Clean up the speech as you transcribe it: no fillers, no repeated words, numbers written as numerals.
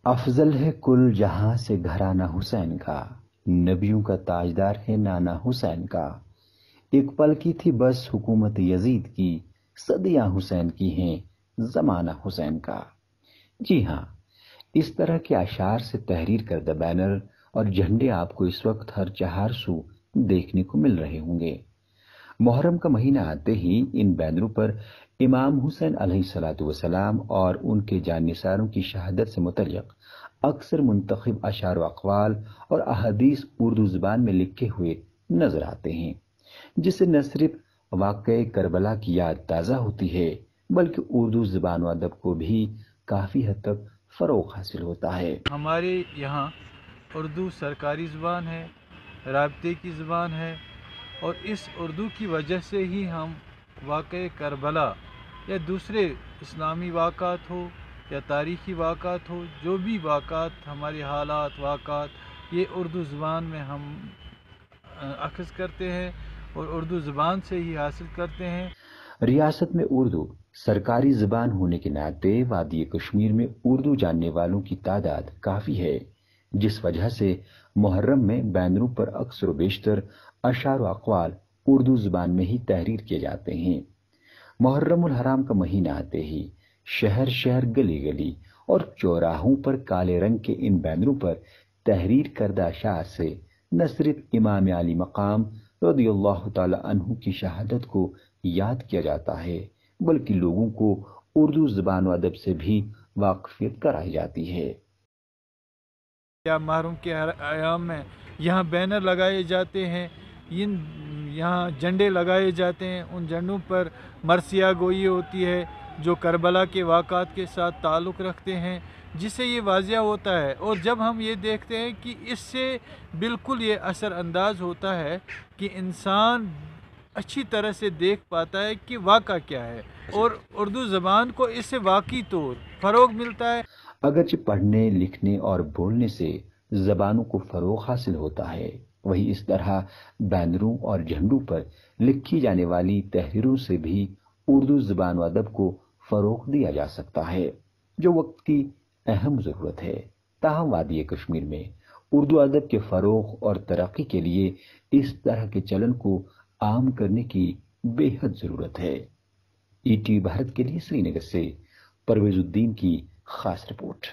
افضل ہے کل جہاں سے گھرانہ حسین کا، نبیوں کا تاجدار ہے نانا حسین کا۔ ایک پل کی تھی بس حکومت یزید کی، صدیاں حسین کی ہیں زمانہ حسین کا۔ جی ہاں، اس طرح کے اشعار سے تحریر کردہ بینر اور جھنڈے آپ کو اس وقت ہر چہار سو دیکھنے کو مل رہے ہوں گے۔ محرم کا مہینہ آتے ہی ان بینروں پر امام حسین علیہ الصلوۃ والسلام اور ان کے جانثاروں کی شہادت سے متعلق اکثر منتخب اشعار و اقوال اور احادیث اردو زبان میں لکھے ہوئے نظر آتے ہیں، جس سے نہ صرف واقعہ کربلا کی یاد تازہ ہوتی ہے بلکہ اردو زبان و ادب کو بھی کافی حد تک فروغ حاصل ہوتا ہے۔ ہمارے یہاں اردو سرکاری زبان ہے، رابطے کی زبان ہے، اور اس اردو کی وجہ سے ہی ہم واقعہ کربلا یا دوسرے اسلامی واقعات ہو یا تاریخی واقعات ہو، جو بھی واقعات ہمارے حالات واقعات یہ اردو زبان میں ہم اخذ کرتے ہیں اور اردو زبان سے ہی حاصل کرتے ہیں۔ ریاست میں اردو سرکاری زبان ہونے کے ناطے وادی کشمیر میں اردو جاننے والوں کی تعداد کافی ہے، جس وجہ سے محرم میں بینروں پر اکثر و بیشتر اشعار و اقوال اردو زبان میں ہی تحریر کیے جاتے ہیں۔ محرم الحرام کا مہینہ آتے ہی شہر شہر گلی گلی اور چوراہوں پر کالے رنگ کے ان بینروں پر تحریر کردہ اشعار سے نہ صرف امام علی مقام رضی اللہ تعالی عنہ کی شہادت کو یاد کیا جاتا ہے بلکہ لوگوں کو اردو زبان و ادب سے بھی واقفیت کرائی جاتی ہے۔ یا محرم کے ایام میں یہاں بینر لگائے جاتے ہیں، یہاں جھنڈے لگائے جاتے ہیں، ان جھنڈوں پر مرثیہ گوئی ہوتی ہے جو کربلا کے واقعات کے ساتھ تعلق رکھتے ہیں، جس سے یہ واضح ہوتا ہے۔ اور جب ہم یہ دیکھتے ہیں کہ اس سے بالکل یہ اثر انداز ہوتا ہے کہ انسان اچھی طرح سے دیکھ پاتا ہے کہ واقعہ کیا ہے، اور اردو زبان کو اس سے واقعی طور فروغ ملتا ہے۔ اگرچہ پڑھنے لکھنے اور بولنے سے زبانوں کو فروغ حاصل ہوتا ہے، وہی اس طرح بینروں اور جھنڈوں پر لکھی جانے والی تحریروں سے بھی اردو زبان و ادب کو فروغ دیا جا سکتا ہے، جو وقت کی اہم ضرورت ہے۔ تاہم وادی کشمیر میں اردو ادب کے فروغ اور ترقی کے لیے اس طرح کے چلن کو عام کرنے کی بے حد ضرورت ہے۔ ای ٹی وی بھارت کے لیے سری نگر سے پرویز الدین کی خاص رپورٹ۔